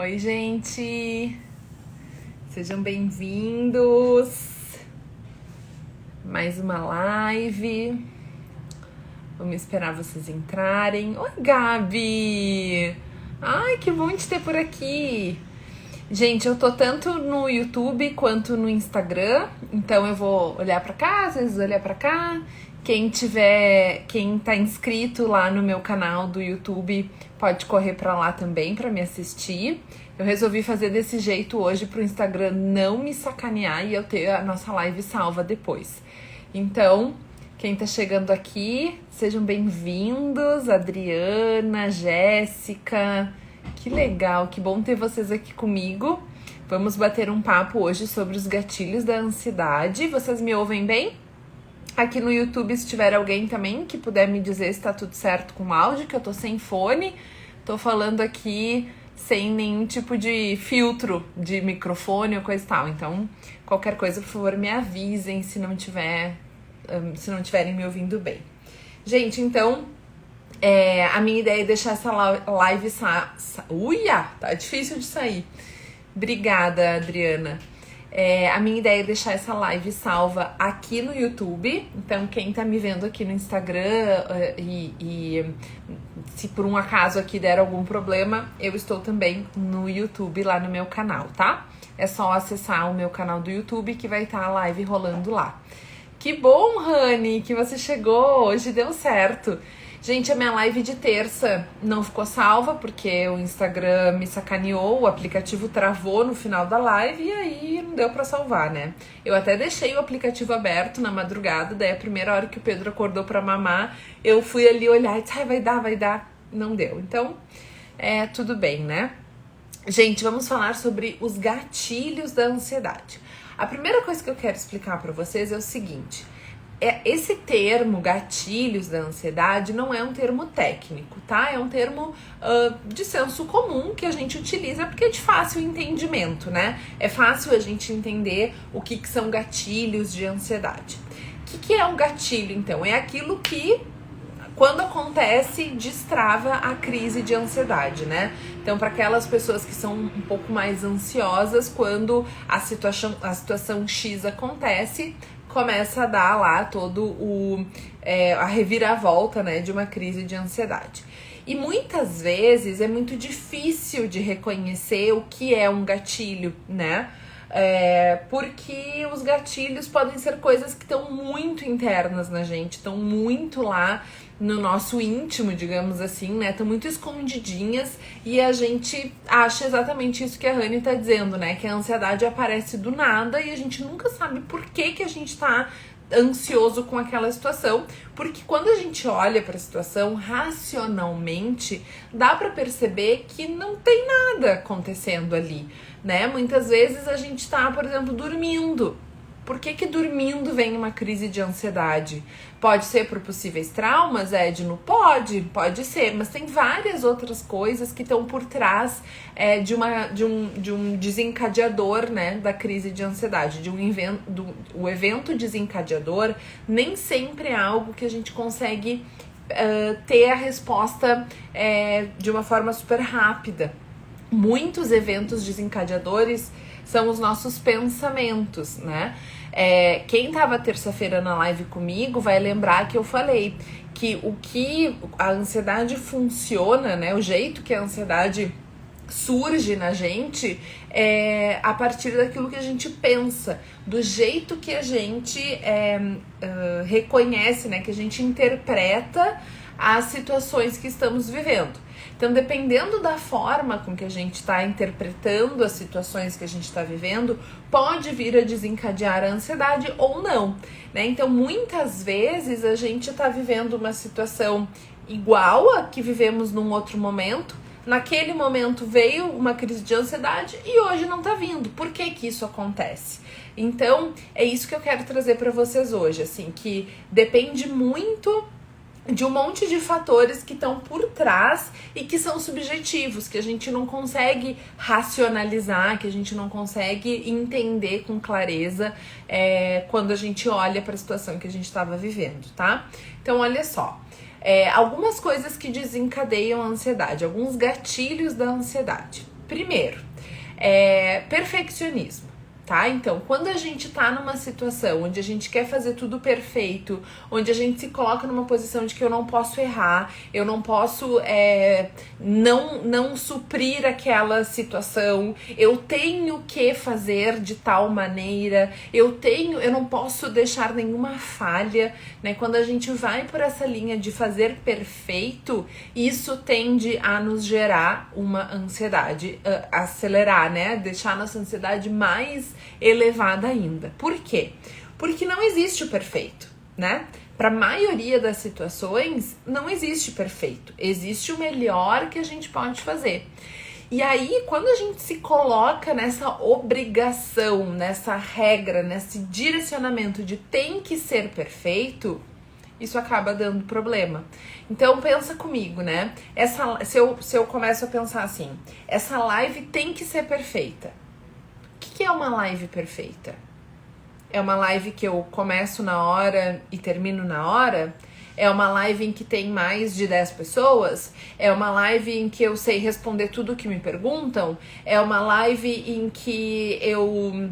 Oi, gente! Sejam bem-vindos! Mais uma live. Vamos esperar vocês entrarem. Oi, Gabi! Ai, que bom te ter por aqui! Gente, eu tô tanto no YouTube quanto no Instagram, então eu vou olhar pra cá, às vezes olhar pra cá. Quem tá inscrito lá no meu canal do YouTube pode correr pra lá também pra me assistir. Eu resolvi fazer desse jeito hoje pro Instagram não me sacanear e eu ter a nossa live salva depois. Então, quem tá chegando aqui, sejam bem-vindos, Adriana, Jéssica. Que legal, que bom ter vocês aqui comigo. Vamos bater um papo hoje sobre os gatilhos da ansiedade. Vocês me ouvem bem? Aqui no YouTube, se tiver alguém também que puder me dizer se tá tudo certo com o áudio, que eu tô sem fone. Tô falando aqui sem nenhum tipo de filtro de microfone ou coisa e tal. Então, qualquer coisa, por favor, me avisem se não tiverem me ouvindo bem. Gente, então, a minha ideia é deixar essa live... Uia! Tá difícil de sair. Obrigada, Adriana. A minha ideia é deixar essa live salva aqui no YouTube. Então, quem tá me vendo aqui no Instagram e se por um acaso aqui der algum problema, eu estou também no YouTube, lá no meu canal, tá? É só acessar o meu canal do YouTube que vai estar a live rolando lá. Que bom, Rani, que você chegou. Hoje deu certo. Gente, a minha live de terça não ficou salva porque o Instagram me sacaneou, o aplicativo travou no final da live e aí não deu pra salvar, né? Eu até deixei o aplicativo aberto na madrugada, daí a primeira hora que o Pedro acordou pra mamar, eu fui ali olhar e disse, vai dar. Não deu. Então, tudo bem, né? Gente, vamos falar sobre os gatilhos da ansiedade. A primeira coisa que eu quero explicar pra vocês é o seguinte... Esse termo, gatilhos da ansiedade, não é um termo técnico, tá? É um termo de senso comum que a gente utiliza porque é de fácil entendimento, né? É fácil a gente entender o que são gatilhos de ansiedade. O que é um gatilho, então? É aquilo que, quando acontece, destrava a crise de ansiedade, né? Então, para aquelas pessoas que são um pouco mais ansiosas, quando a situação X acontece, começa a dar lá todo a reviravolta, né, de uma crise de ansiedade. E muitas vezes é muito difícil de reconhecer o que é um gatilho, né? Porque os gatilhos podem ser coisas que estão muito internas na gente, estão muito lá no nosso íntimo, digamos assim, né? Estão muito escondidinhas e a gente acha exatamente isso que a Rani tá dizendo, né? Que a ansiedade aparece do nada e a gente nunca sabe por que a gente tá ansioso com aquela situação, porque quando a gente olha para a situação racionalmente, dá para perceber que não tem nada acontecendo ali, né? Muitas vezes a gente tá, por exemplo, dormindo. Por que dormindo vem uma crise de ansiedade? Pode ser por possíveis traumas, Edno? Pode ser, mas tem várias outras coisas que estão por trás de um desencadeador, né, da crise de ansiedade, o evento desencadeador nem sempre é algo que a gente consegue ter a resposta de uma forma super rápida. Muitos eventos desencadeadores são os nossos pensamentos, né? Quem tava terça-feira na live comigo vai lembrar que eu falei que o que a ansiedade funciona, né? O jeito que a ansiedade surge na gente é a partir daquilo que a gente pensa, do jeito que a gente reconhece, né? Que a gente interpreta as situações que estamos vivendo. Então, dependendo da forma com que a gente está interpretando as situações que a gente está vivendo, pode vir a desencadear a ansiedade ou não, né? Então, muitas vezes a gente está vivendo uma situação igual a que vivemos num outro momento. Naquele momento veio uma crise de ansiedade e hoje não tá vindo. Por que isso acontece? Então, é isso que eu quero trazer para vocês hoje, assim, que depende muito de um monte de fatores que estão por trás e que são subjetivos, que a gente não consegue racionalizar, que a gente não consegue entender com clareza quando a gente olha para a situação que a gente estava vivendo, tá? Então, olha só, algumas coisas que desencadeiam a ansiedade, alguns gatilhos da ansiedade. Primeiro, perfeccionismo. Tá? Então, quando a gente tá numa situação onde a gente quer fazer tudo perfeito, onde a gente se coloca numa posição de que eu não posso errar, eu não posso não suprir aquela situação, eu tenho que fazer de tal maneira, eu não posso deixar nenhuma falha, né? Quando a gente vai por essa linha de fazer perfeito, isso tende a nos gerar uma ansiedade, acelerar, né? Deixar nossa ansiedade mais elevada ainda. Por quê? Porque não existe o perfeito, né? Para a maioria das situações, não existe perfeito. Existe o melhor que a gente pode fazer. E aí, quando a gente se coloca nessa obrigação, nessa regra, nesse direcionamento de tem que ser perfeito, isso acaba dando problema. Então pensa comigo, né? Se eu começo a pensar assim, essa live tem que ser perfeita. O que é uma live perfeita? É uma live que eu começo na hora e termino na hora? É uma live em que tem mais de 10 pessoas? É uma live em que eu sei responder tudo o que me perguntam? É uma live em que eu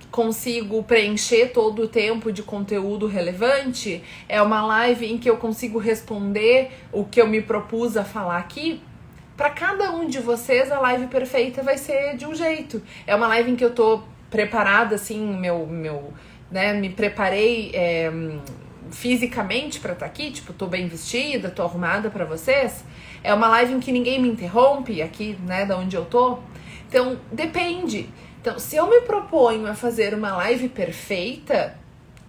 consigo preencher todo o tempo de conteúdo relevante? É uma live em que eu consigo responder o que eu me propus a falar aqui? Para cada um de vocês, a live perfeita vai ser de um jeito. É uma live em que eu tô preparada, assim, me preparei fisicamente para estar aqui, tipo, tô bem vestida, tô arrumada para vocês. É uma live em que ninguém me interrompe aqui, né, da onde eu tô. Então, depende. Então, se eu me proponho a fazer uma live perfeita,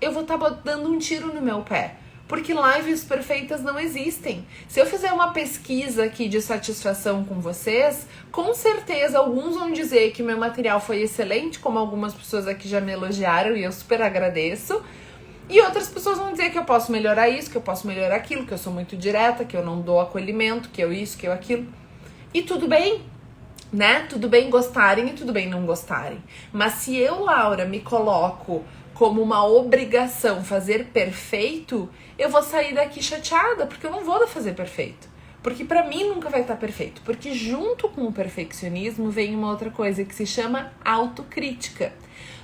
eu vou estar dando um tiro no meu pé. Porque lives perfeitas não existem. Se eu fizer uma pesquisa aqui de satisfação com vocês, com certeza alguns vão dizer que meu material foi excelente, como algumas pessoas aqui já me elogiaram e eu super agradeço. E outras pessoas vão dizer que eu posso melhorar isso, que eu posso melhorar aquilo, que eu sou muito direta, que eu não dou acolhimento, que eu isso, que eu aquilo. E tudo bem, né? Tudo bem gostarem e tudo bem não gostarem. Mas se eu, Laura, me coloco como uma obrigação fazer perfeito, eu vou sair daqui chateada, porque eu não vou fazer perfeito. Porque pra mim nunca vai estar perfeito. Porque junto com o perfeccionismo vem uma outra coisa que se chama autocrítica.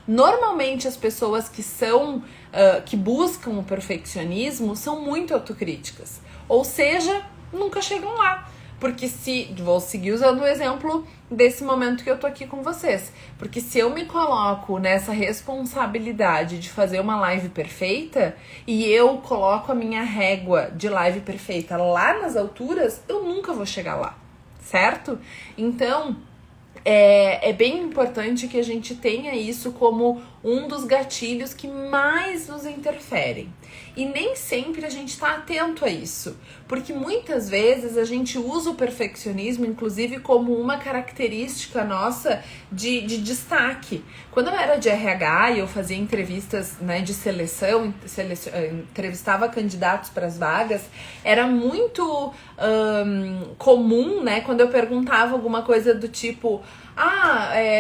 Normalmente as pessoas que buscam o perfeccionismo são muito autocríticas. Ou seja, nunca chegam lá. Porque vou seguir usando o exemplo desse momento que eu tô aqui com vocês. Porque se eu me coloco nessa responsabilidade de fazer uma live perfeita e eu coloco a minha régua de live perfeita lá nas alturas, eu nunca vou chegar lá, certo? Então, é bem importante que a gente tenha isso como um dos gatilhos que mais nos interferem. E nem sempre a gente está atento a isso, porque muitas vezes a gente usa o perfeccionismo, inclusive, como uma característica nossa de destaque. Quando eu era de RH e eu fazia entrevistas, né, de seleção, entrevistava candidatos para as vagas, era muito comum, né, quando eu perguntava alguma coisa do tipo: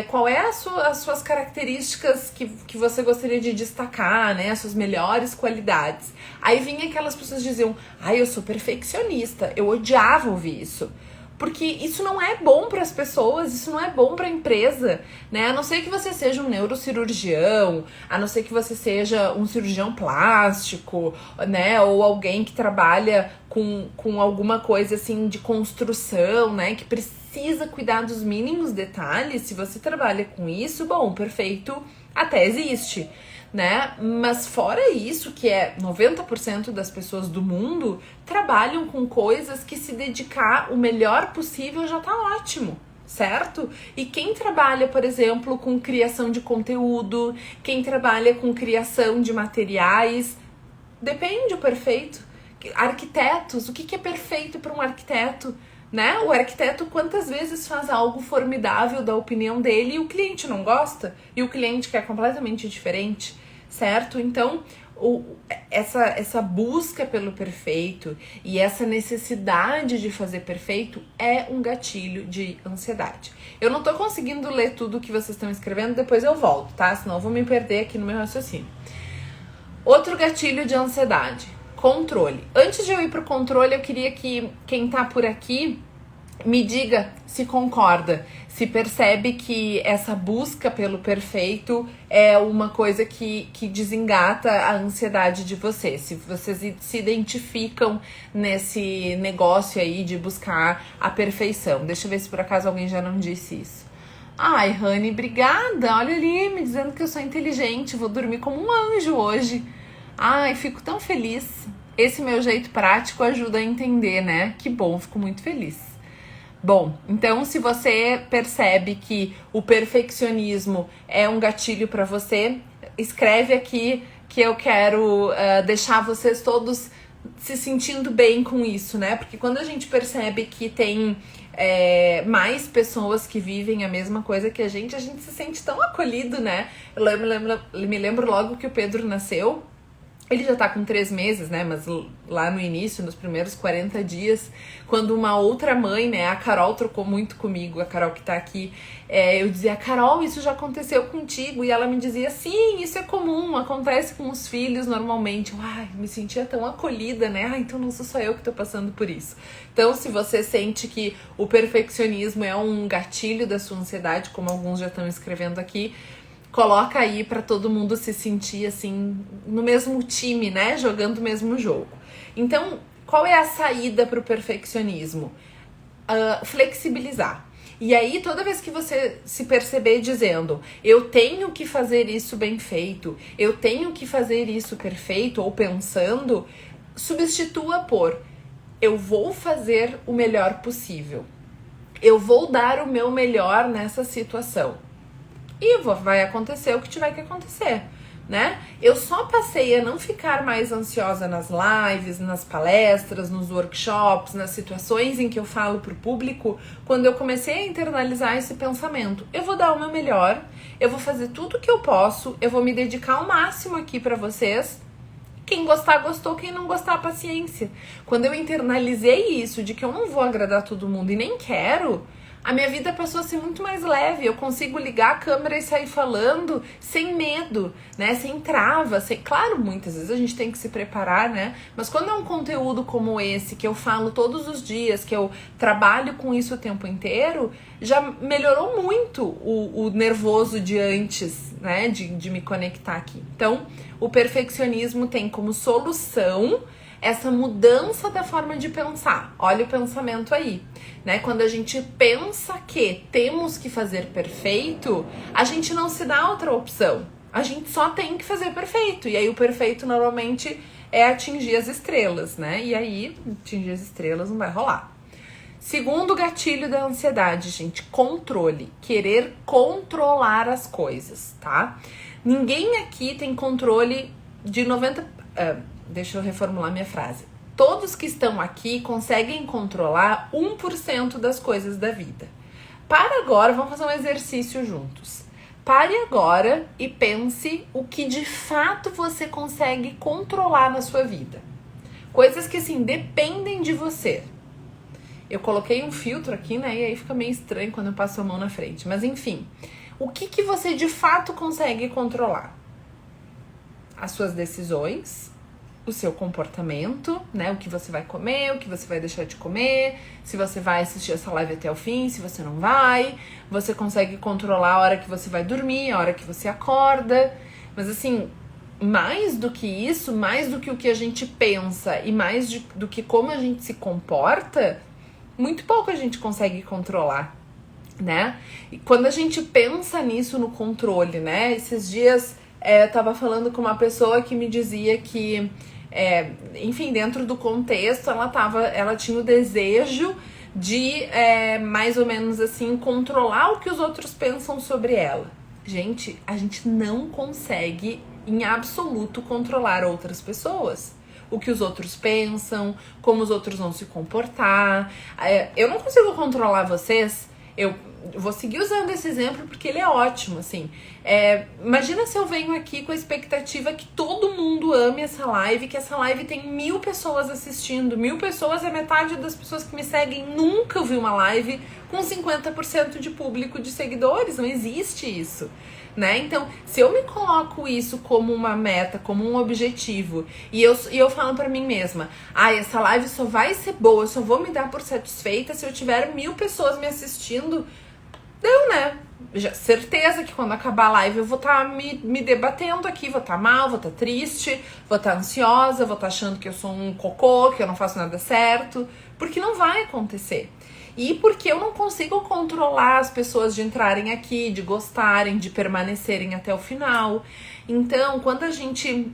qual é as suas características que você gostaria de destacar, né? As suas melhores qualidades. Aí vinha aquelas pessoas que diziam: eu sou perfeccionista. Eu odiava ouvir isso. Porque isso não é bom para as pessoas, isso não é bom para a empresa, né? A não ser que você seja um neurocirurgião, a não ser que você seja um cirurgião plástico, né? Ou alguém que trabalha com alguma coisa assim de construção, né? Que precisa cuidar dos mínimos detalhes. Se você trabalha com isso, bom, perfeito até existe, né? Mas fora isso, que é 90% das pessoas do mundo trabalham com coisas que se dedicar o melhor possível já tá ótimo, certo? E quem trabalha, por exemplo, com criação de conteúdo, quem trabalha com criação de materiais, depende o perfeito. Arquitetos, o que é perfeito para um arquiteto? Né? O arquiteto quantas vezes faz algo formidável da opinião dele e o cliente não gosta? E o cliente quer completamente diferente, certo? Então, essa busca pelo perfeito e essa necessidade de fazer perfeito é um gatilho de ansiedade. Eu não tô conseguindo ler tudo que vocês estão escrevendo, depois eu volto, tá? Senão eu vou me perder aqui no meu raciocínio. Outro gatilho de ansiedade: controle. Antes de eu ir pro controle, eu queria que quem tá por aqui Me diga se concorda, se percebe que essa busca pelo perfeito é uma coisa que desengata a ansiedade de você, se vocês se identificam nesse negócio aí de buscar a perfeição. Deixa eu ver se por acaso alguém já não disse isso. Ai, Rani, obrigada, olha ali, me dizendo que eu sou inteligente, vou dormir como um anjo hoje. Ai, fico tão feliz. Esse meu jeito prático ajuda a entender, né? Que bom, fico muito feliz. Bom, então se você percebe que o perfeccionismo é um gatilho para você, escreve aqui que eu quero deixar vocês todos se sentindo bem com isso, né? Porque quando a gente percebe que tem mais pessoas que vivem a mesma coisa que a gente se sente tão acolhido, né? Eu me lembro logo que o Pedro nasceu. Ele já tá com 3 meses, né, mas lá no início, nos primeiros 40 dias, quando uma outra mãe, né, a Carol trocou muito comigo, a Carol que tá aqui, eu dizia, Carol, isso já aconteceu contigo? E ela me dizia, sim, isso é comum, acontece com os filhos normalmente. Eu, me sentia tão acolhida, né, então não sou só eu que tô passando por isso. Então, se você sente que o perfeccionismo é um gatilho da sua ansiedade, como alguns já estão escrevendo aqui, coloca aí pra todo mundo se sentir assim, no mesmo time, né? Jogando o mesmo jogo. Então, qual é a saída pro perfeccionismo? Flexibilizar. E aí, toda vez que você se perceber dizendo, eu tenho que fazer isso bem feito, eu tenho que fazer isso perfeito, ou pensando, substitua por, eu vou fazer o melhor possível. Eu vou dar o meu melhor nessa situação. E vai acontecer o que tiver que acontecer, né? Eu só passei a não ficar mais ansiosa nas lives, nas palestras, nos workshops, nas situações em que eu falo pro público, quando eu comecei a internalizar esse pensamento. Eu vou dar o meu melhor, eu vou fazer tudo o que eu posso, eu vou me dedicar ao máximo aqui pra vocês. Quem gostar, gostou. Quem não gostar, paciência. Quando eu internalizei isso, de que eu não vou agradar todo mundo e nem quero, a minha vida passou a ser muito mais leve. Eu consigo ligar a câmera e sair falando sem medo, né? Sem trava. Claro, muitas vezes a gente tem que se preparar, né? Mas quando é um conteúdo como esse, que eu falo todos os dias, que eu trabalho com isso o tempo inteiro, já melhorou muito o nervoso de antes, né? De me conectar aqui. Então, o perfeccionismo tem como solução essa mudança da forma de pensar. Olha o pensamento aí, né? Quando a gente pensa que temos que fazer perfeito, a gente não se dá outra opção. A gente só tem que fazer perfeito. E aí o perfeito normalmente é atingir as estrelas, né? E aí, atingir as estrelas não vai rolar. Segundo gatilho da ansiedade, gente, controle. Querer controlar as coisas, tá? Ninguém aqui tem controle de 90%... deixa eu reformular minha frase. Todos que estão aqui conseguem controlar 1% das coisas da vida. Para agora, vamos fazer um exercício juntos. Pare agora e pense o que de fato você consegue controlar na sua vida. Coisas que, assim, dependem de você. Eu coloquei um filtro aqui, né? E aí fica meio estranho quando eu passo a mão na frente. Mas, enfim, o que você de fato consegue controlar? As suas decisões, o seu comportamento, né? O que você vai comer, o que você vai deixar de comer, se você vai assistir essa live até o fim, se você não vai. Você consegue controlar a hora que você vai dormir, a hora que você acorda. Mas assim, mais do que isso, mais do que o que a gente pensa e mais do que como a gente se comporta, muito pouco a gente consegue controlar, né? E quando a gente pensa nisso no controle, né? Esses dias eu tava falando com uma pessoa que me dizia que enfim, dentro do contexto, ela tinha o desejo de, mais ou menos assim, controlar o que os outros pensam sobre ela. Gente, a gente não consegue, em absoluto, controlar outras pessoas. O que os outros pensam, como os outros vão se comportar. Eu não consigo controlar vocês. vou seguir usando esse exemplo porque ele é ótimo, assim. Imagina se eu venho aqui com a expectativa que todo mundo ame essa live, que essa live tem 1000 pessoas assistindo. 1000 pessoas é metade das pessoas que me seguem. Nunca vi uma live com 50% de público de seguidores, não existe isso. Né? Então, se eu me coloco isso como uma meta, como um objetivo, e eu falo pra mim mesma, essa live só vai ser boa, eu só vou me dar por satisfeita se eu tiver 1000 pessoas me assistindo, deu, né? Certeza que quando acabar a live eu vou estar me debatendo aqui, vou estar mal, vou estar triste, vou estar ansiosa, vou estar achando que eu sou um cocô, que eu não faço nada certo, porque não vai acontecer. E porque eu não consigo controlar as pessoas de entrarem aqui, de gostarem, de permanecerem até o final. Então, quando a gente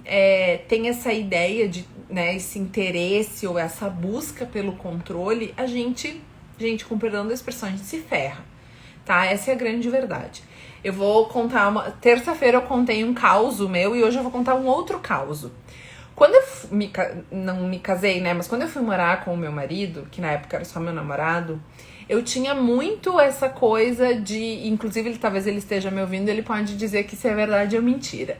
tem essa ideia de, né, esse interesse ou essa busca pelo controle, a gente, com perdão da expressão, a gente se ferra, tá? Essa é a grande verdade. Eu vou contar terça-feira eu contei um causo meu e hoje eu vou contar um outro causo. Quando eu não me casei, né, mas quando eu fui morar com o meu marido, que na época era só meu namorado, eu tinha muito essa coisa de, inclusive talvez ele esteja me ouvindo, ele pode dizer que se é verdade ou mentira.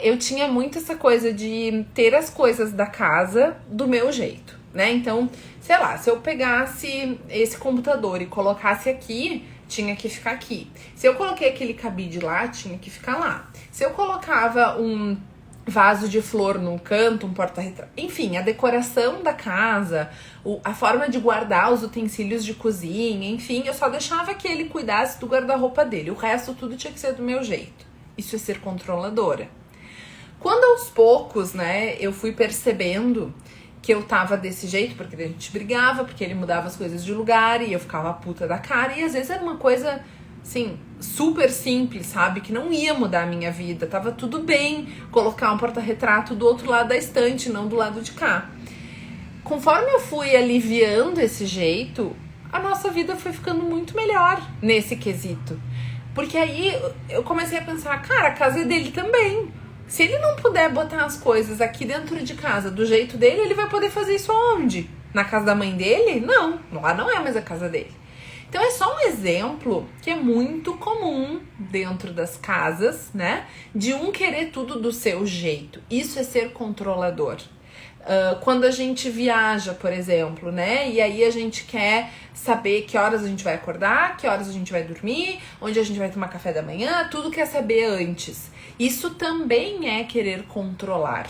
Eu tinha muito essa coisa de ter as coisas da casa do meu jeito, né? Então, sei lá, se eu pegasse esse computador e colocasse aqui, tinha que ficar aqui. Se eu coloquei aquele cabide lá, tinha que ficar lá. Se eu colocava um vaso de flor num canto, um porta-retrato, enfim, a decoração da casa, a forma de guardar os utensílios de cozinha, enfim, eu só deixava que ele cuidasse do guarda-roupa dele, o resto tudo tinha que ser do meu jeito. Isso é ser controladora. Quando aos poucos, né, eu fui percebendo que eu tava desse jeito, porque a gente brigava, porque ele mudava as coisas de lugar e eu ficava puta da cara, e às vezes era uma coisa assim, super simples, sabe? Que não ia mudar a minha vida. Tava tudo bem colocar um porta-retrato do outro lado da estante, não do lado de cá. Conforme eu fui aliviando esse jeito, a nossa vida foi ficando muito melhor nesse quesito. Porque aí eu comecei a pensar, cara, a casa é dele também. Se ele não puder botar as coisas aqui dentro de casa do jeito dele, ele vai poder fazer isso aonde? Na casa da mãe dele? Não, lá não é mais a casa dele. Então é só um exemplo que é muito comum dentro das casas, né? De um querer tudo do seu jeito. Isso é ser controlador. Quando a gente viaja, por exemplo, né? E aí a gente quer saber que horas a gente vai acordar, que horas a gente vai dormir, onde a gente vai tomar café da manhã, tudo quer saber antes. Isso também é querer controlar.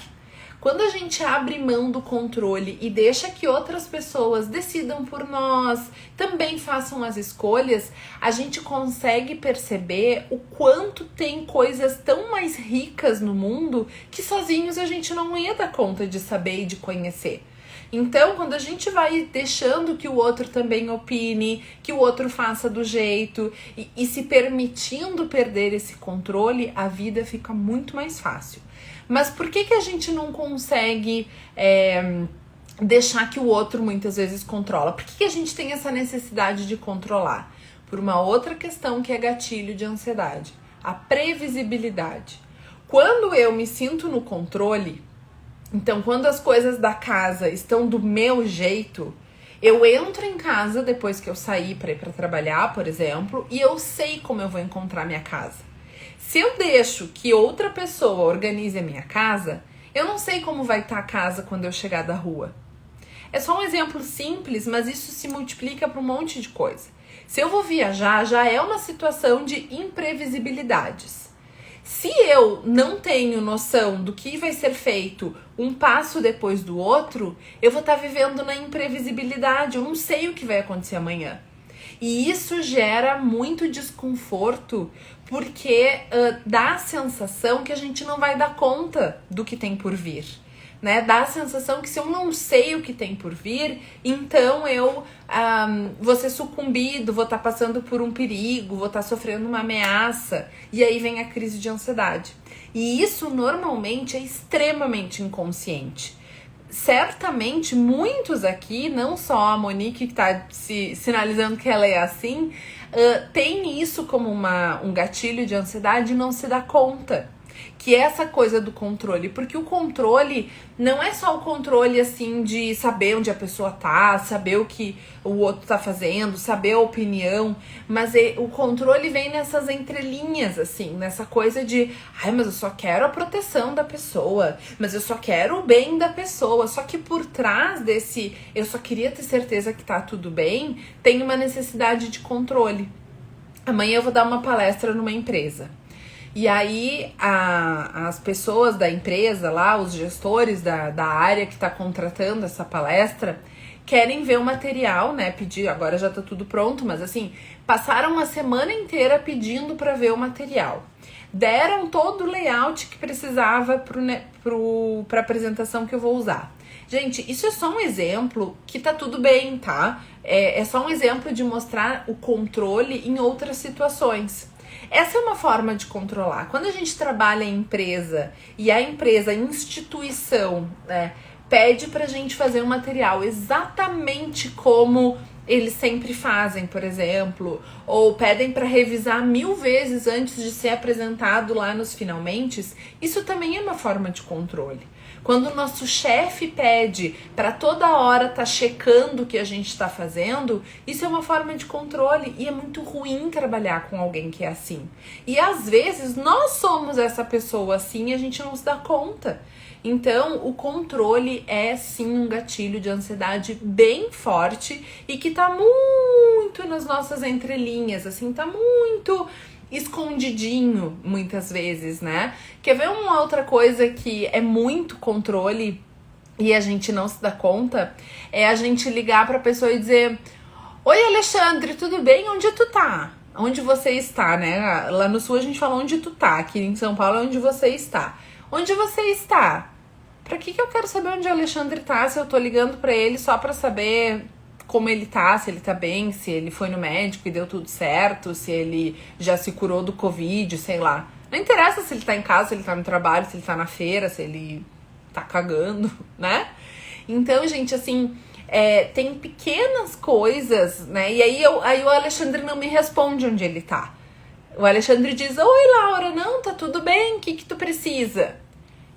Quando a gente abre mão do controle e deixa que outras pessoas decidam por nós, também façam as escolhas, a gente consegue perceber o quanto tem coisas tão mais ricas no mundo que sozinhos a gente não ia dar conta de saber e de conhecer. Então, quando a gente vai deixando que o outro também opine, que o outro faça do jeito e se permitindo perder esse controle, a vida fica muito mais fácil. Mas por que a gente não consegue deixar que o outro muitas vezes controla? Por que a gente tem essa necessidade de controlar? Por uma outra questão que é gatilho de ansiedade, a previsibilidade. Quando eu me sinto no controle, então quando as coisas da casa estão do meu jeito, eu entro em casa depois que eu sair para ir para trabalhar, por exemplo, e eu sei como eu vou encontrar minha casa. Se eu deixo que outra pessoa organize a minha casa, eu não sei como vai estar a casa quando eu chegar da rua. É só um exemplo simples, mas isso se multiplica para um monte de coisa. Se eu vou viajar, já é uma situação de imprevisibilidades. Se eu não tenho noção do que vai ser feito um passo depois do outro, eu vou estar vivendo na imprevisibilidade, eu não sei o que vai acontecer amanhã. E isso gera muito desconforto, porque dá a sensação que a gente não vai dar conta do que tem por vir, né? Dá a sensação que se eu não sei o que tem por vir, então eu vou ser sucumbido, vou estar passando por um perigo, vou estar sofrendo uma ameaça, e aí vem a crise de ansiedade. E isso normalmente é extremamente inconsciente. Certamente muitos aqui, não só a Monique que está sinalizando que ela é assim, tem isso como um gatilho de ansiedade e não se dá conta. que é essa coisa do controle, porque o controle não é só o controle, assim, de saber onde a pessoa tá, saber o que o outro tá fazendo, saber a opinião, mas o controle vem nessas entrelinhas, assim, nessa coisa de, ai, mas eu só quero a proteção da pessoa, mas eu só quero o bem da pessoa, só que por trás desse, eu só queria ter certeza que tá tudo bem, tem uma necessidade de controle. Amanhã eu vou dar uma palestra numa empresa. E aí as pessoas da empresa lá, os gestores da área que está contratando essa palestra, querem ver o material, né? Pedir, agora já tá tudo pronto, mas assim, passaram uma semana inteira pedindo para ver o material. Deram todo o layout que precisava para a apresentação que eu vou usar. Gente, isso é só um exemplo que tá tudo bem, tá? É só um exemplo de mostrar o controle em outras situações. Essa é uma forma de controlar. Quando a gente trabalha em empresa e a empresa, a instituição, né, pede pra gente fazer um material exatamente como eles sempre fazem, por exemplo, ou pedem para revisar 1000 vezes antes de ser apresentado lá nos finalmentes, isso também é uma forma de controle. Quando o nosso chefe pede para toda hora tá checando o que a gente está fazendo, isso é uma forma de controle e é muito ruim trabalhar com alguém que é assim. E às vezes nós somos essa pessoa assim e a gente não se dá conta. Então, o controle é sim um gatilho de ansiedade bem forte e que tá muito nas nossas entrelinhas, assim, tá muito escondidinho muitas vezes, né? Quer ver uma outra coisa que é muito controle e a gente não se dá conta? É a gente ligar pra pessoa e dizer: oi, Alexandre, tudo bem? Onde tu tá? Onde você está, né? Lá no sul a gente fala onde tu tá, aqui em São Paulo é onde você está. Onde você está? Pra que eu quero saber onde o Alexandre tá se eu tô ligando pra ele só pra saber como ele tá, se ele tá bem, se ele foi no médico e deu tudo certo, se ele já se curou do Covid, sei lá. Não interessa se ele tá em casa, se ele tá no trabalho, se ele tá na feira, se ele tá cagando, né? Então, gente, assim, tem pequenas coisas, né? E aí o Alexandre não me responde onde ele tá. O Alexandre diz: oi, Laura, não, tá tudo bem, o que tu precisa?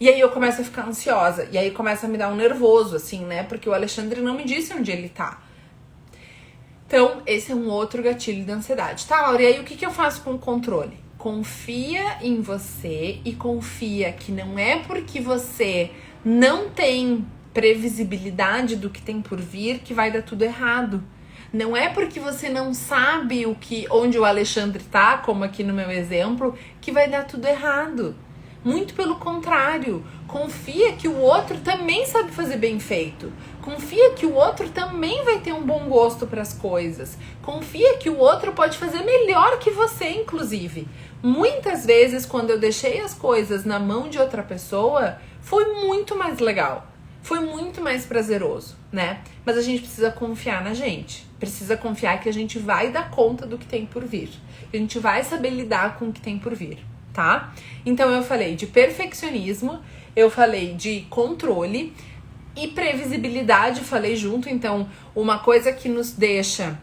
E aí eu começo a ficar ansiosa, e aí começa a me dar um nervoso, assim, né? Porque o Alexandre não me disse onde ele tá. Então, esse é um outro gatilho da ansiedade. Tá, Laura, e aí o que eu faço com o controle? Confia em você e confia que não é porque você não tem previsibilidade do que tem por vir que vai dar tudo errado. Não é porque você não sabe onde o Alexandre tá, como aqui no meu exemplo, que vai dar tudo errado. Muito pelo contrário, confia que o outro também sabe fazer bem feito. Confia que o outro também vai ter um bom gosto para as coisas. Confia que o outro pode fazer melhor que você, inclusive. Muitas vezes, quando eu deixei as coisas na mão de outra pessoa, foi muito mais legal. Foi muito mais prazeroso, né? Mas a gente precisa confiar na gente. Precisa confiar que a gente vai dar conta do que tem por vir. Que a gente vai saber lidar com o que tem por vir. Tá? Então eu falei de perfeccionismo, eu falei de controle e previsibilidade, falei junto. Então, uma coisa que nos deixa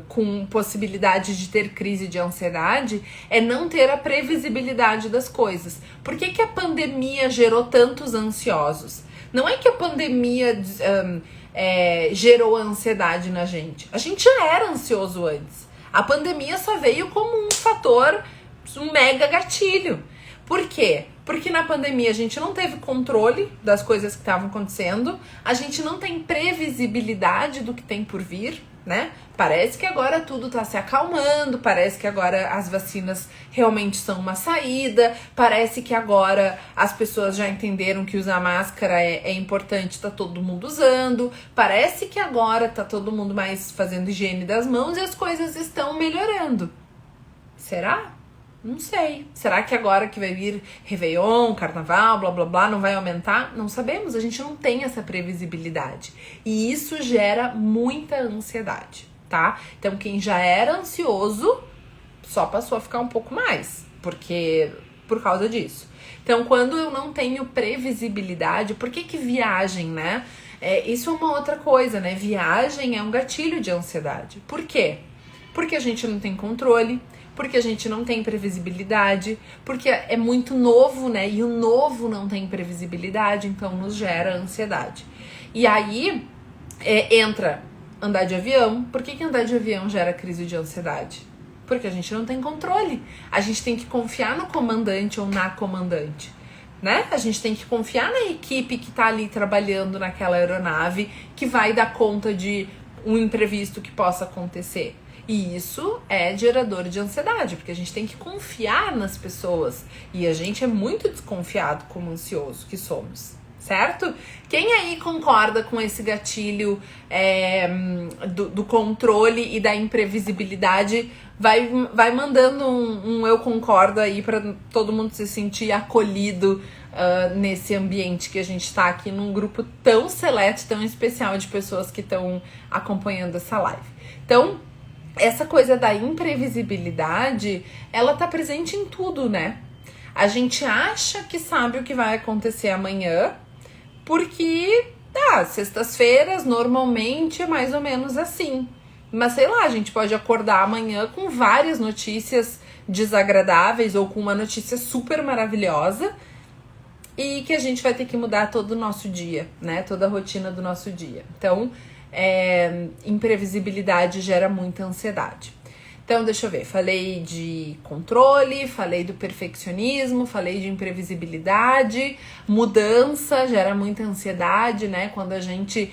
com possibilidade de ter crise de ansiedade é não ter a previsibilidade das coisas. Por que a pandemia gerou tantos ansiosos? Não é que a pandemia gerou ansiedade na gente. A gente já era ansioso antes. A pandemia só veio como um fator, um mega gatilho. Por quê? Porque na pandemia a gente não teve controle das coisas que estavam acontecendo, a gente não tem previsibilidade do que tem por vir, né? Parece que agora tudo tá se acalmando, parece que agora as vacinas realmente são uma saída, parece que agora as pessoas já entenderam que usar máscara é importante, tá todo mundo usando, parece que agora tá todo mundo mais fazendo higiene das mãos e as coisas estão melhorando. Será? Não sei. Será que agora que vai vir Réveillon, Carnaval, blá blá blá, não vai aumentar? Não sabemos, a gente não tem essa previsibilidade. E isso gera muita ansiedade, tá? Então quem já era ansioso só passou a ficar um pouco mais, por causa disso. Então quando eu não tenho previsibilidade, por que viagem, né? Isso é uma outra coisa, né? Viagem é um gatilho de ansiedade. Por quê? Porque a gente não tem controle. porque a gente não tem previsibilidade, porque é muito novo, né? E o novo não tem previsibilidade, então nos gera ansiedade. E aí entra andar de avião. Por que andar de avião gera crise de ansiedade? Porque a gente não tem controle. A gente tem que confiar no comandante ou na comandante, né? A gente tem que confiar na equipe que tá ali trabalhando naquela aeronave, que vai dar conta de um imprevisto que possa acontecer. E isso é gerador de ansiedade, porque a gente tem que confiar nas pessoas. E a gente é muito desconfiado como ansioso que somos, certo? Quem aí concorda com esse gatilho do controle e da imprevisibilidade, vai mandando um eu concordo aí para todo mundo se sentir acolhido nesse ambiente que a gente tá aqui num grupo tão seleto, tão especial de pessoas que estão acompanhando essa live. Então, essa coisa da imprevisibilidade, ela tá presente em tudo, né? A gente acha que sabe o que vai acontecer amanhã, porque, sextas-feiras normalmente é mais ou menos assim. Mas sei lá, a gente pode acordar amanhã com várias notícias desagradáveis ou com uma notícia super maravilhosa e que a gente vai ter que mudar todo o nosso dia, né? Toda a rotina do nosso dia. Então, imprevisibilidade gera muita ansiedade. Então, deixa eu ver, falei de controle, falei do perfeccionismo, falei de imprevisibilidade, mudança gera muita ansiedade, né? Quando a gente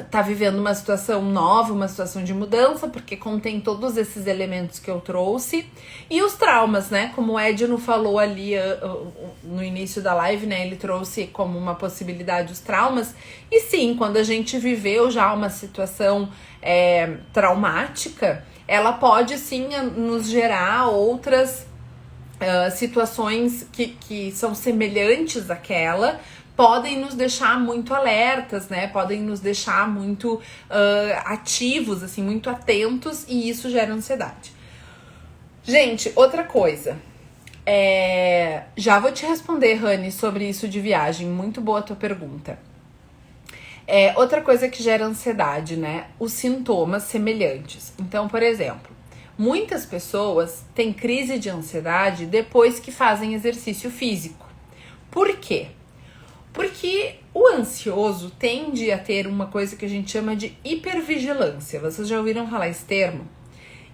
tá vivendo uma situação nova, uma situação de mudança, porque contém todos esses elementos que eu trouxe. E os traumas, né? Como o Edno falou ali no início da live, né? Ele trouxe como uma possibilidade os traumas. E sim, quando a gente viveu já uma situação traumática, ela pode sim nos gerar outras situações que são semelhantes àquela, podem nos deixar muito alertas, né? Podem nos deixar muito ativos, assim, muito atentos, e isso gera ansiedade. Gente, outra coisa. Já vou te responder, Rani, sobre isso de viagem. Muito boa a tua pergunta. Outra coisa que gera ansiedade, né? Os sintomas semelhantes. Então, por exemplo, muitas pessoas têm crise de ansiedade depois que fazem exercício físico. Por quê? Porque o ansioso tende a ter uma coisa que a gente chama de hipervigilância. Vocês já ouviram falar esse termo?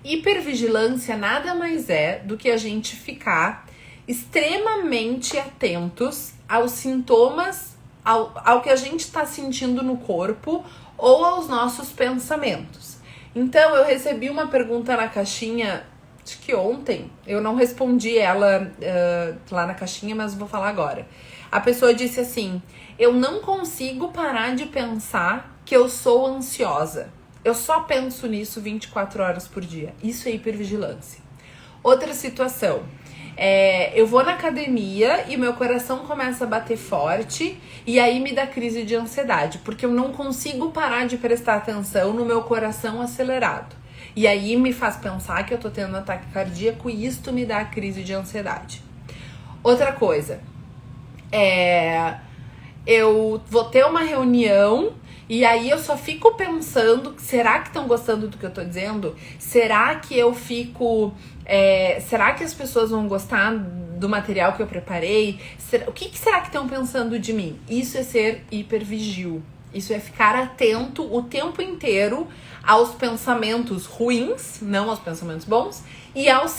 Hipervigilância nada mais é do que a gente ficar extremamente atentos aos sintomas, ao que a gente está sentindo no corpo ou aos nossos pensamentos. Então, eu recebi uma pergunta na caixinha, acho que ontem, eu não respondi ela lá na caixinha, mas vou falar agora. A pessoa disse assim: eu não consigo parar de pensar que eu sou ansiosa. Eu só penso nisso 24 horas por dia. Isso é hipervigilância. Outra situação. Eu vou na academia e meu coração começa a bater forte e aí me dá crise de ansiedade, porque eu não consigo parar de prestar atenção no meu coração acelerado. E aí me faz pensar que eu tô tendo um ataque cardíaco e isto me dá crise de ansiedade. Outra coisa. Eu vou ter uma reunião e aí eu só fico pensando, será que estão gostando do que eu tô dizendo? Será que eu fico... será que as pessoas vão gostar do material que eu preparei? O que será que estão pensando de mim? Isso é ser hipervigil. Isso é ficar atento o tempo inteiro aos pensamentos ruins, não aos pensamentos bons, e aos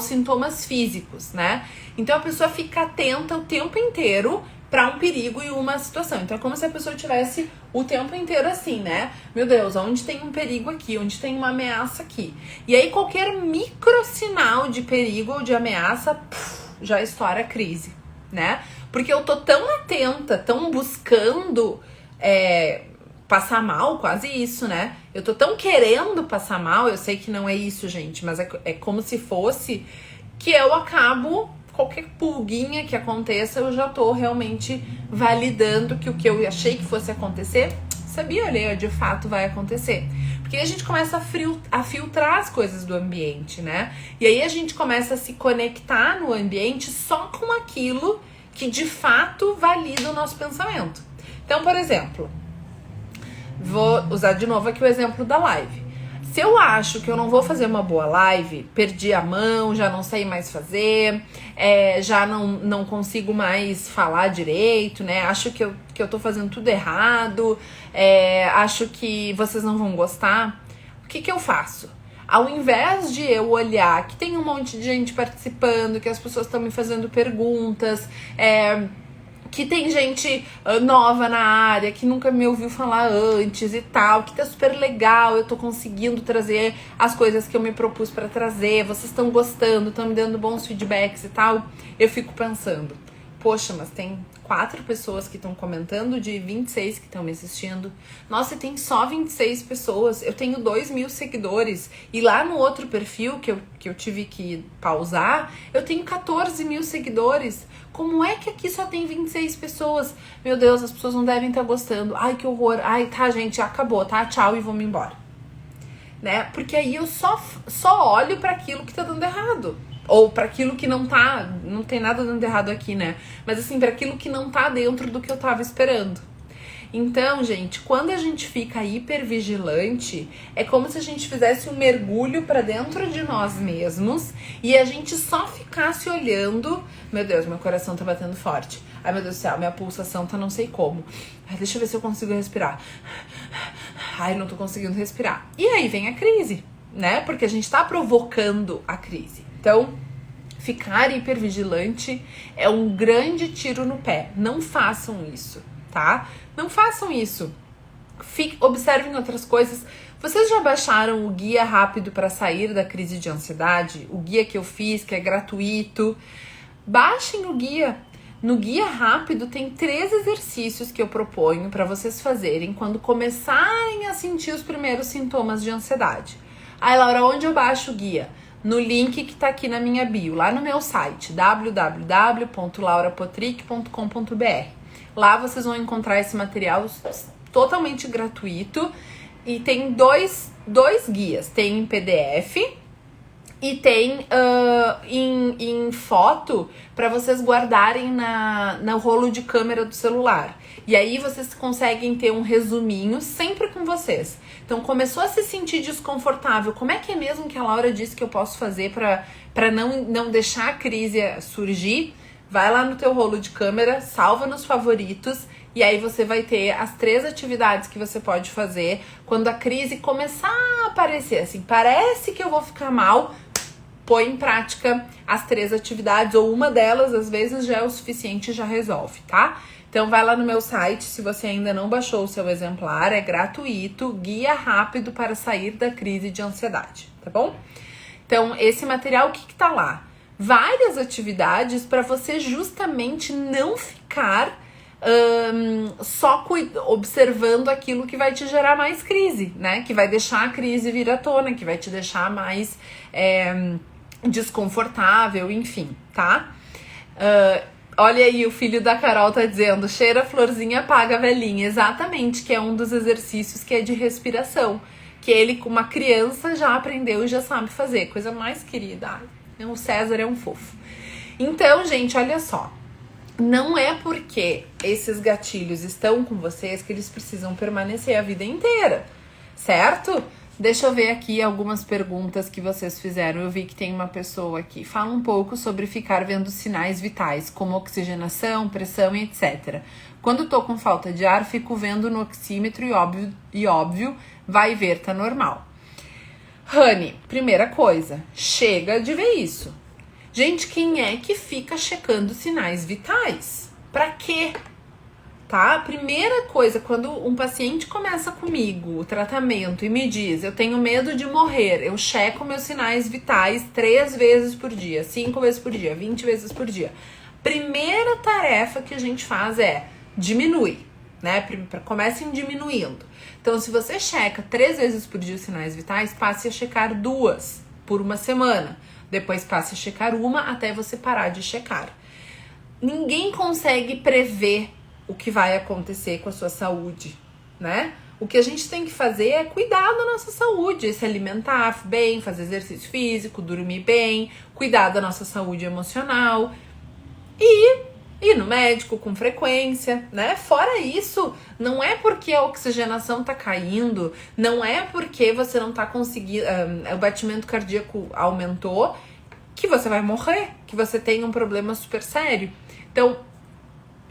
sintomas físicos, né? Então a pessoa fica atenta o tempo inteiro para um perigo e uma situação. Então é como se a pessoa tivesse o tempo inteiro assim, né? Meu Deus, onde tem um perigo aqui? Onde tem uma ameaça aqui? E aí qualquer micro sinal de perigo ou de ameaça, já estoura a crise, né? Porque eu tô tão atenta, tão buscando passar mal, quase isso, né? Eu tô tão querendo passar mal, eu sei que não é isso, gente, mas é como se fosse, que eu acabo... Qualquer pulguinha que aconteça, eu já tô realmente validando que o que eu achei que fosse acontecer, sabia, olha, de fato vai acontecer. Porque a gente começa a filtrar as coisas do ambiente, né? E aí a gente começa a se conectar no ambiente só com aquilo que de fato valida o nosso pensamento. Então, por exemplo, vou usar de novo aqui o exemplo da live. Se eu acho que eu não vou fazer uma boa live, perdi a mão, já não sei mais fazer, já não consigo mais falar direito, né? Acho que eu tô fazendo tudo errado, acho que vocês não vão gostar. O que eu faço? Ao invés de eu olhar que tem um monte de gente participando, que as pessoas estão me fazendo perguntas, que tem gente nova na área, que nunca me ouviu falar antes e tal, que tá super legal, eu tô conseguindo trazer as coisas que eu me propus pra trazer, vocês estão gostando, estão me dando bons feedbacks e tal, eu fico pensando, poxa, mas tem 4 pessoas que estão comentando de 26 que estão me assistindo. Nossa, tem só 26 pessoas. Eu tenho 2.000 seguidores. E lá no outro perfil que eu tive que pausar, eu tenho 14.000 seguidores. Como é que aqui só tem 26 pessoas? Meu Deus, as pessoas não devem estar gostando. Ai, que horror. Ai, tá, gente, acabou, tá? Tchau e vou-me embora. Né? Porque aí eu só olho para aquilo que tá dando errado. Ou para aquilo que não tem nada dando errado aqui, né? Mas assim, para aquilo que não tá dentro do que eu tava esperando. Então, gente, quando a gente fica hipervigilante, é como se a gente fizesse um mergulho para dentro de nós mesmos e a gente só ficasse olhando. Meu Deus, meu coração tá batendo forte. Ai, meu Deus do céu, minha pulsação tá não sei como. Ai, deixa eu ver se eu consigo respirar. Ai, não tô conseguindo respirar. E aí vem a crise, né? Porque a gente tá provocando a crise. Então, ficar hipervigilante é um grande tiro no pé. Não façam isso, tá? Não façam isso. Observem outras coisas. Vocês já baixaram o guia rápido para sair da crise de ansiedade? O guia que eu fiz, que é gratuito. Baixem o guia. No guia rápido tem 3 exercícios que eu proponho para vocês fazerem quando começarem a sentir os primeiros sintomas de ansiedade. Ai, Laura, onde eu baixo o guia? No link que tá aqui na minha bio, lá no meu site, www.laurapotrick.com.br. Lá vocês vão encontrar esse material totalmente gratuito e tem dois guias, tem em PDF e tem em foto para vocês guardarem no rolo de câmera do celular. E aí vocês conseguem ter um resuminho sempre com vocês. Então começou a se sentir desconfortável. Como é que é mesmo que a Laura disse que eu posso fazer para não deixar a crise surgir? Vai lá no teu rolo de câmera, salva nos favoritos e aí você vai ter as 3 atividades que você pode fazer quando a crise começar a aparecer. Assim, parece que eu vou ficar mal, põe em prática as 3 atividades ou uma delas, às vezes já é o suficiente e já resolve, tá? Então vai lá no meu site, se você ainda não baixou o seu exemplar, é gratuito, guia rápido para sair da crise de ansiedade, tá bom? Então esse material, o que tá lá? Várias atividades para você justamente não ficar só observando aquilo que vai te gerar mais crise, né? Que vai deixar a crise vir à tona, que vai te deixar mais desconfortável, enfim, tá? Olha aí, o filho da Carol tá dizendo, cheira a florzinha, apaga a velhinha. Exatamente, que é um dos exercícios que é de respiração. Que ele, com uma criança, já aprendeu e já sabe fazer. Coisa mais querida. O César é um fofo. Então, gente, olha só. Não é porque esses gatilhos estão com vocês que eles precisam permanecer a vida inteira, certo? Deixa eu ver aqui algumas perguntas que vocês fizeram. Eu vi que tem uma pessoa aqui. Fala um pouco sobre ficar vendo sinais vitais, como oxigenação, pressão e etc. Quando tô com falta de ar, fico vendo no oxímetro e óbvio, vai ver, tá normal. Rani, primeira coisa, chega de ver isso. Gente, quem é que fica checando sinais vitais? Pra quê? Tá? Primeira coisa, quando um paciente começa comigo o tratamento e me diz, eu tenho medo de morrer, eu checo meus sinais vitais 3 vezes por dia, 5 vezes por dia, 20 vezes por dia. Primeira tarefa que a gente faz é diminui, né? Comecem diminuindo. Então, se você checa 3 vezes por dia os sinais vitais, passe a checar 2 por uma semana. Depois passe a checar 1 até você parar de checar. Ninguém consegue prever o que vai acontecer com a sua saúde, né? O que a gente tem que fazer é cuidar da nossa saúde, se alimentar bem, fazer exercício físico, dormir bem, cuidar da nossa saúde emocional e ir no médico com frequência, né? Fora isso, não é porque a oxigenação tá caindo, não é porque você não tá conseguindo, o batimento cardíaco aumentou, que você vai morrer, que você tem um problema super sério. Então,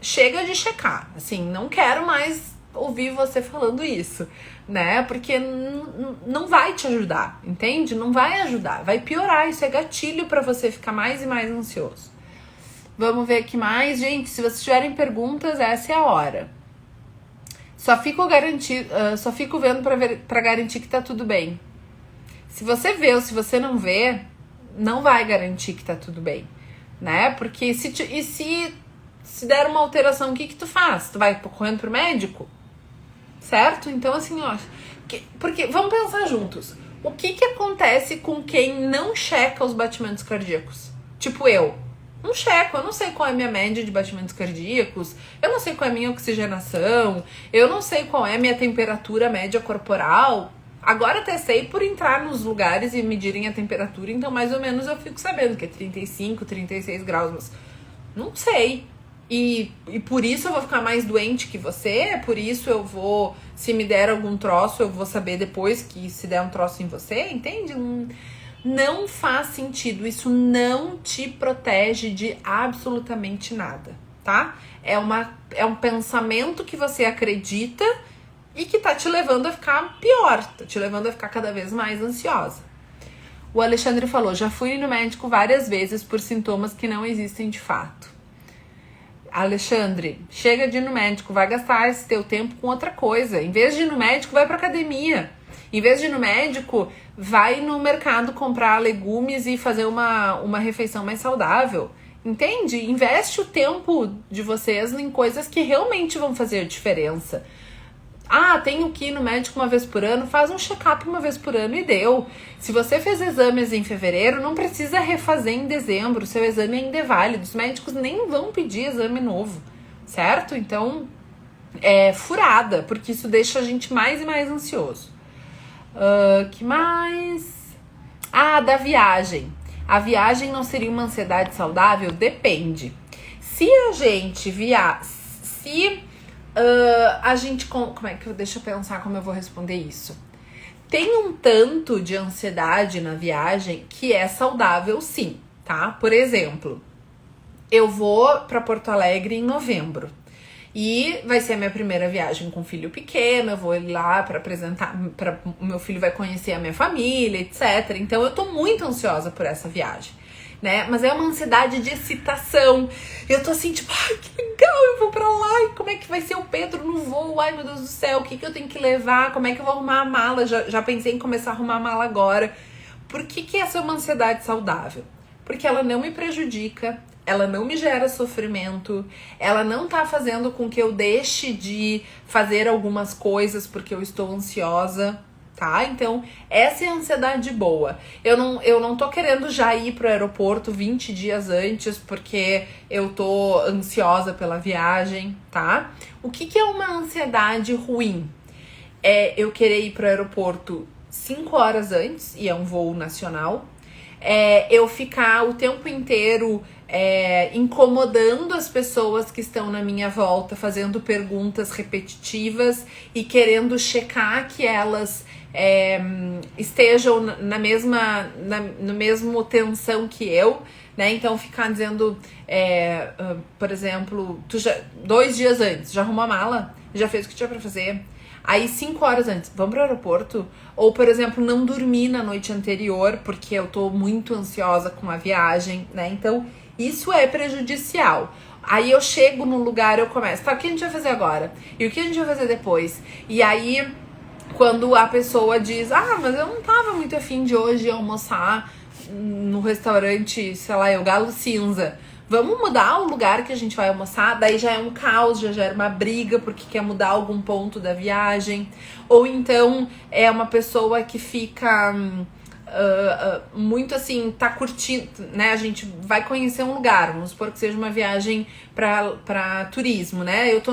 chega de checar, assim, não quero mais ouvir você falando isso, né? Porque não vai te ajudar, entende? Não vai ajudar, vai piorar, isso é gatilho pra você ficar mais e mais ansioso. Vamos ver aqui mais. Gente, se vocês tiverem perguntas, essa é a hora. Só fico vendo pra garantir que tá tudo bem. Se você vê ou se você não vê, não vai garantir que tá tudo bem, né? Porque se der uma alteração, o que tu faz? Tu vai correndo pro médico? Certo? Então, assim, ó... Porque, vamos pensar juntos. O que acontece com quem não checa os batimentos cardíacos? Tipo eu. Não checo, eu não sei qual é a minha média de batimentos cardíacos, eu não sei qual é a minha oxigenação, eu não sei qual é a minha temperatura média corporal. Agora até sei por entrar nos lugares e medirem a temperatura, então mais ou menos eu fico sabendo que é 35, 36 graus, mas não sei. E por isso eu vou ficar mais doente que você, por isso eu vou, se me der algum troço, eu vou saber depois que se der um troço em você, entende? Não faz sentido, isso não te protege de absolutamente nada, tá? É um pensamento que você acredita e que tá te levando a ficar pior, tá te levando a ficar cada vez mais ansiosa. O Alexandre falou, já fui no médico várias vezes por sintomas que não existem de fato. Alexandre, chega de ir no médico, vai gastar esse teu tempo com outra coisa. Em vez de ir no médico, vai pra academia. Em vez de ir no médico, vai no mercado comprar legumes e fazer uma refeição mais saudável. Entende? Investe o tempo de vocês em coisas que realmente vão fazer a diferença. Ah, tenho que ir no médico uma vez por ano, faz um check-up uma vez por ano e deu. Se você fez exames em fevereiro, não precisa refazer em dezembro, seu exame ainda é válido. Os médicos nem vão pedir exame novo, certo? Então, é furada, porque isso deixa a gente mais e mais ansioso. Que mais? Ah, da viagem. A viagem não seria uma ansiedade saudável? Depende. Se a gente a gente... Deixa eu pensar como eu vou responder isso. Tem um tanto de ansiedade na viagem que é saudável, sim, tá? Por exemplo, eu vou para Porto Alegre em novembro. E vai ser a minha primeira viagem com filho pequeno, eu vou ir lá para apresentar, o meu filho vai conhecer a minha família, etc. Então eu tô muito ansiosa por essa viagem, né? Mas é uma ansiedade de excitação. Eu tô assim, tipo, ai, que legal, eu vou pra lá, e como é que vai ser o Pedro no voo? Ai, meu Deus do céu, o que eu tenho que levar? Como é que eu vou arrumar a mala? Já pensei em começar a arrumar a mala agora. Por que essa é uma ansiedade saudável? Porque ela não me prejudica, ela não me gera sofrimento, ela não tá fazendo com que eu deixe de fazer algumas coisas porque eu estou ansiosa, tá? Então, essa é a ansiedade boa. Eu não tô querendo já ir pro aeroporto 20 dias antes porque eu tô ansiosa pela viagem, tá? O que é uma ansiedade ruim? É eu querer ir pro aeroporto 5 horas antes, e é um voo nacional. Eu ficar o tempo inteiro incomodando as pessoas que estão na minha volta, fazendo perguntas repetitivas e querendo checar que elas estejam no mesmo tensão que eu, né? Então ficar dizendo, por exemplo, 2 dias antes, já arrumou a mala? Já fez o que tinha pra fazer? Aí 5 horas antes, vamos pro aeroporto? Ou, por exemplo, não dormir na noite anterior porque eu tô muito ansiosa com a viagem, né? Então, isso é prejudicial. Aí eu chego no lugar, eu começo, tá, o que a gente vai fazer agora? E o que a gente vai fazer depois? E aí, quando a pessoa diz, mas eu não tava muito afim de hoje almoçar no restaurante, sei lá, o Galo Cinza. Vamos mudar o lugar que a gente vai almoçar? Daí já é um caos, já gera uma briga porque quer mudar algum ponto da viagem. Ou então é uma pessoa que fica muito assim, tá curtindo, né? A gente vai conhecer um lugar, vamos supor que seja uma viagem pra turismo, né? Eu tô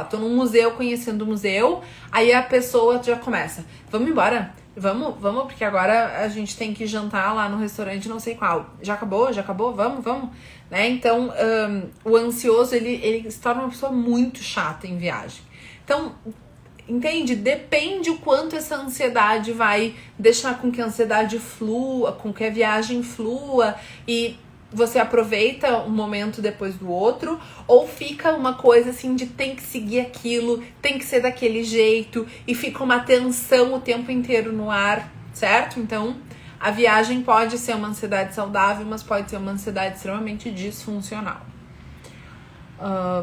tô num museu, conhecendo o museu, aí a pessoa já começa, vamos embora? Vamos, porque agora a gente tem que jantar lá no restaurante não sei qual. Já acabou? Vamos. Né? Então, o ansioso, ele se torna uma pessoa muito chata em viagem. Então, entende? Depende o quanto essa ansiedade vai deixar com que a ansiedade flua, com que a viagem flua e você aproveita um momento depois do outro, ou fica uma coisa assim de tem que seguir aquilo, tem que ser daquele jeito e fica uma tensão o tempo inteiro no ar, certo? Então, a viagem pode ser uma ansiedade saudável, mas pode ser uma ansiedade extremamente disfuncional.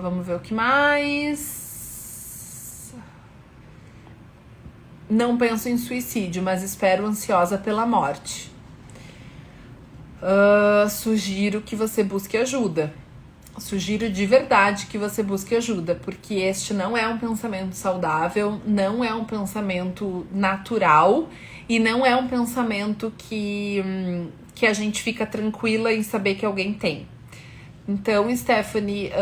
Vamos ver o que mais. Não penso em suicídio, mas espero ansiosa pela morte. Sugiro que você busque ajuda. Sugiro de verdade que você busque ajuda, porque este não é um pensamento saudável, não é um pensamento natural e não é um pensamento que a gente fica tranquila em saber que alguém tem. Então, Stephanie,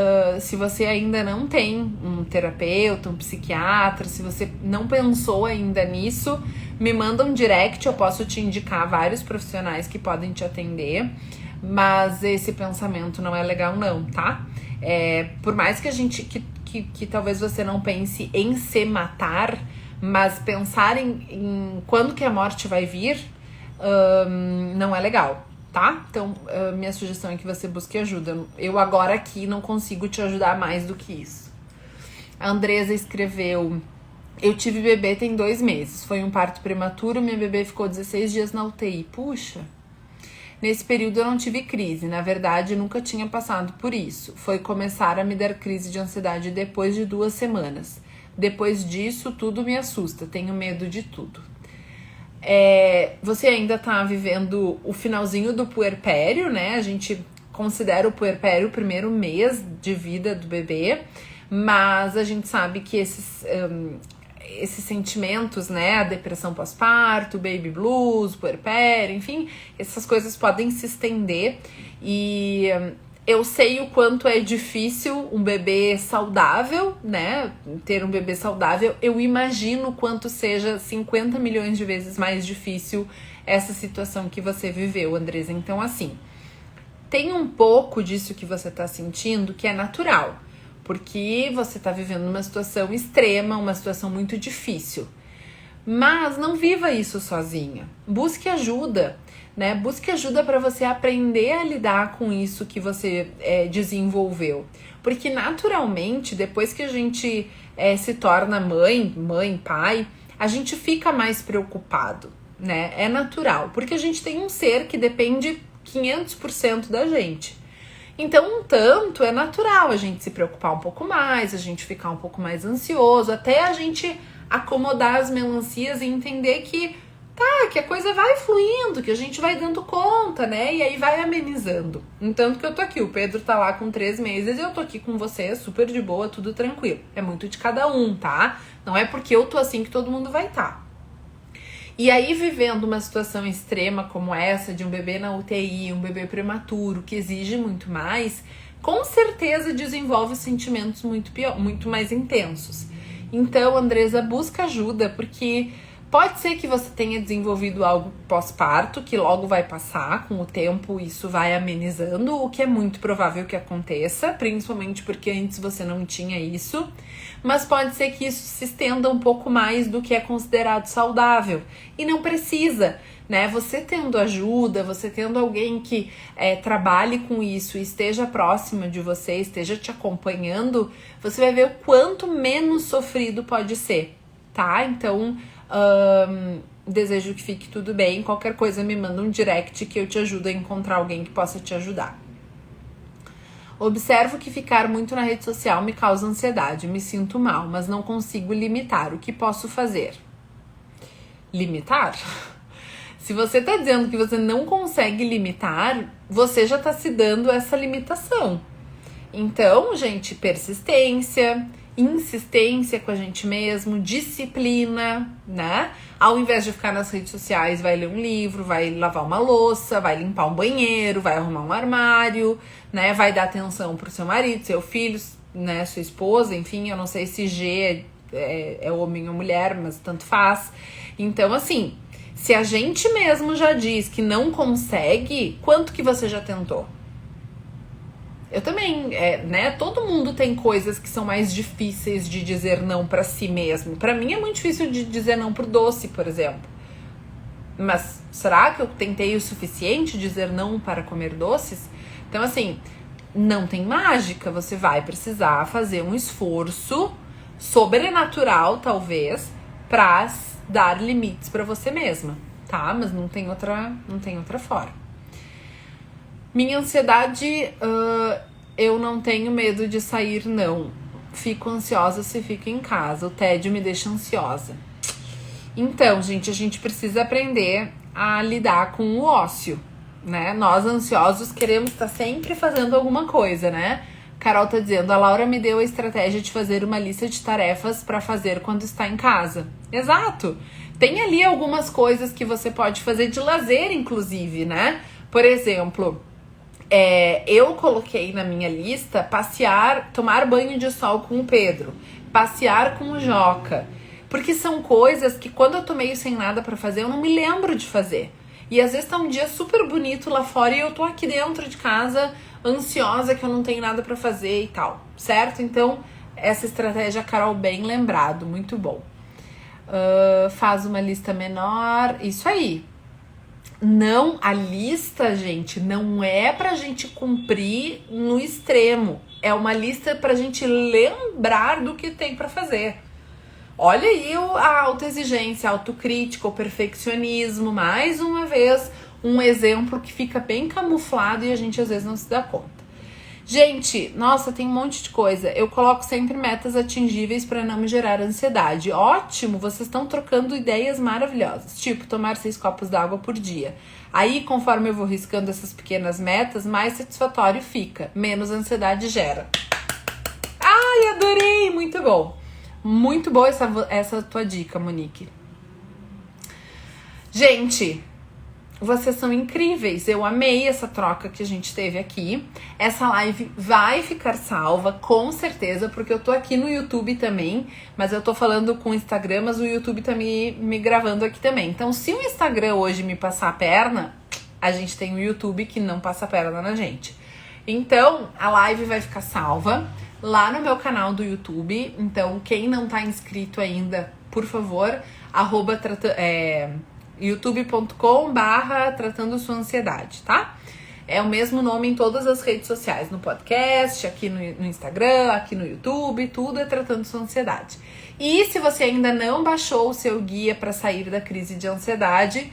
se você ainda não tem um terapeuta, um psiquiatra, se você não pensou ainda nisso, me manda um direct, eu posso te indicar vários profissionais que podem te atender, mas esse pensamento não é legal não, tá? Por mais que a gente, que talvez você não pense em se matar, mas pensar em quando que a morte vai vir, não é legal. Tá? Então, minha sugestão é que você busque ajuda. Eu agora aqui não consigo te ajudar mais do que isso. A Andresa escreveu: eu tive bebê tem 2 meses. Foi um parto prematuro, minha bebê ficou 16 dias na UTI. Puxa! Nesse período eu não tive crise. Na verdade, nunca tinha passado por isso. Foi começar a me dar crise de ansiedade depois de 2 semanas. Depois disso, tudo me assusta. Tenho medo de tudo. Você ainda tá vivendo o finalzinho do puerpério, né? A gente considera o puerpério o primeiro mês de vida do bebê, mas a gente sabe que esses sentimentos, né? A depressão pós-parto, baby blues, puerpério, enfim, essas coisas podem se estender e eu sei o quanto é difícil um bebê saudável, né? Ter um bebê saudável. Eu imagino o quanto seja 50 milhões de vezes mais difícil essa situação que você viveu, Andresa. Então, assim, tem um pouco disso que você tá sentindo que é natural, porque você tá vivendo uma situação extrema, uma situação muito difícil. Mas não viva isso sozinha. Busque ajuda. Né? Busque ajuda para você aprender a lidar com isso que você desenvolveu. Porque naturalmente, depois que a gente se torna mãe, pai, a gente fica mais preocupado, né? É natural, porque a gente tem um ser que depende 500% da gente. Então, um tanto é natural a gente se preocupar um pouco mais, a gente ficar um pouco mais ansioso, até a gente acomodar as melancias e entender que que a coisa vai fluindo, que a gente vai dando conta, né? E aí vai amenizando. Entanto que eu tô aqui, o Pedro tá lá com 3 meses e eu tô aqui com você, super de boa, tudo tranquilo. É muito de cada um, tá? Não é porque eu tô assim que todo mundo vai estar. E aí, vivendo uma situação extrema como essa, de um bebê na UTI, um bebê prematuro, que exige muito mais, com certeza desenvolve sentimentos muito mais intensos. Então, Andresa, busca ajuda, porque pode ser que você tenha desenvolvido algo pós-parto, que logo vai passar, com o tempo isso vai amenizando, o que é muito provável que aconteça, principalmente porque antes você não tinha isso, mas pode ser que isso se estenda um pouco mais do que é considerado saudável, e não precisa, né? Você tendo ajuda, você tendo alguém que trabalhe com isso, esteja próxima de você, esteja te acompanhando, você vai ver o quanto menos sofrido pode ser, tá? Então, desejo que fique tudo bem. Qualquer coisa me manda um direct que eu te ajudo a encontrar alguém que possa te ajudar. Observo que ficar muito na rede social me causa ansiedade, me sinto mal, mas não consigo limitar. O que posso fazer? Limitar? Se você tá dizendo que você não consegue limitar, você já tá se dando essa limitação. Então, gente, persistência, insistência com a gente mesmo, disciplina, né? Ao invés de ficar nas redes sociais, vai ler um livro, vai lavar uma louça, vai limpar um banheiro, vai arrumar um armário, né? Vai dar atenção pro seu marido, seu filho, né? Sua esposa, enfim, eu não sei se G é homem ou mulher, mas tanto faz. Então, assim, se a gente mesmo já diz que não consegue, quanto que você já tentou? Eu também, né? Todo mundo tem coisas que são mais difíceis de dizer não pra si mesmo. Pra mim é muito difícil de dizer não pro doce, por exemplo. Mas será que eu tentei o suficiente dizer não para comer doces? Então, assim, não tem mágica. Você vai precisar fazer um esforço sobrenatural, talvez, pra dar limites pra você mesma, tá? Mas não tem outra forma. Minha ansiedade, eu não tenho medo de sair, não. Fico ansiosa se fico em casa. O tédio me deixa ansiosa. Então, gente, a gente precisa aprender a lidar com o ócio, né? Nós, ansiosos, queremos estar sempre fazendo alguma coisa, né? Carol tá dizendo, a Laura me deu a estratégia de fazer uma lista de tarefas para fazer quando está em casa. Exato! Tem ali algumas coisas que você pode fazer de lazer, inclusive, né? Por exemplo... eu coloquei na minha lista passear, tomar banho de sol com o Pedro, passear com o Joca, porque são coisas que quando eu tô meio sem nada pra fazer, eu não me lembro de fazer. E às vezes tá um dia super bonito lá fora e eu tô aqui dentro de casa, ansiosa, que eu não tenho nada pra fazer e tal, certo? Então, essa estratégia, Carol, bem lembrado, muito bom. Faz uma lista menor, isso aí. Não, a lista, gente, não é pra gente cumprir no extremo. É uma lista pra gente lembrar do que tem pra fazer. Olha aí a autoexigência, a autocrítica, o perfeccionismo. Mais uma vez, um exemplo que fica bem camuflado e a gente às vezes não se dá conta. Gente, nossa, tem um monte de coisa. Eu coloco sempre metas atingíveis para não me gerar ansiedade. Ótimo, vocês estão trocando ideias maravilhosas. Tipo, tomar 6 copos d'água por dia. Aí, conforme eu vou riscando essas pequenas metas, mais satisfatório fica. Menos ansiedade gera. Ai, adorei! Muito bom. Muito boa essa tua dica, Monique. Gente... Vocês são incríveis, eu amei essa troca que a gente teve aqui. Essa live vai ficar salva, com certeza, porque eu tô aqui no YouTube também, mas eu tô falando com o Instagram, mas o YouTube tá me gravando aqui também. Então, se o Instagram hoje me passar a perna, a gente tem o YouTube que não passa a perna na gente. Então, a live vai ficar salva lá no meu canal do YouTube. Então, quem não tá inscrito ainda, por favor, youtube.com/tratando sua ansiedade, tá? É o mesmo nome em todas as redes sociais, no podcast, aqui no Instagram, aqui no YouTube, tudo é Tratando Sua Ansiedade. E se você ainda não baixou o seu guia para sair da crise de ansiedade,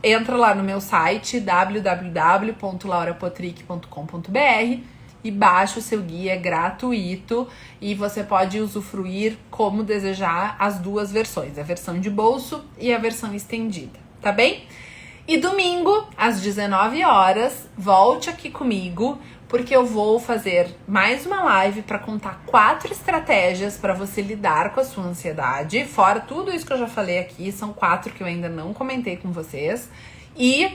entra lá no meu site www.laurapotrick.com.br e baixa o seu guia, é gratuito e você pode usufruir como desejar as duas versões, a versão de bolso e a versão estendida, tá bem? E domingo, às 19 horas, volte aqui comigo, porque eu vou fazer mais uma live para contar 4 estratégias para você lidar com a sua ansiedade, fora tudo isso que eu já falei aqui, são 4 que eu ainda não comentei com vocês, e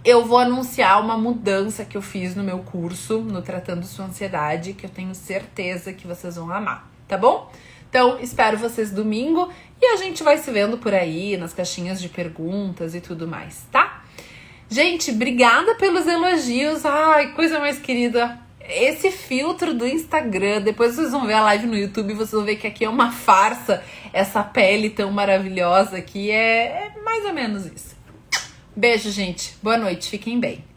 eu vou anunciar uma mudança que eu fiz no meu curso, no Tratando Sua Ansiedade, que eu tenho certeza que vocês vão amar, tá bom? Então, espero vocês domingo e a gente vai se vendo por aí, nas caixinhas de perguntas e tudo mais, tá? Gente, obrigada pelos elogios. Ai, coisa mais querida. Esse filtro do Instagram, depois vocês vão ver a live no YouTube, vocês vão ver que aqui é uma farsa. Essa pele tão maravilhosa aqui é mais ou menos isso. Beijo, gente. Boa noite. Fiquem bem.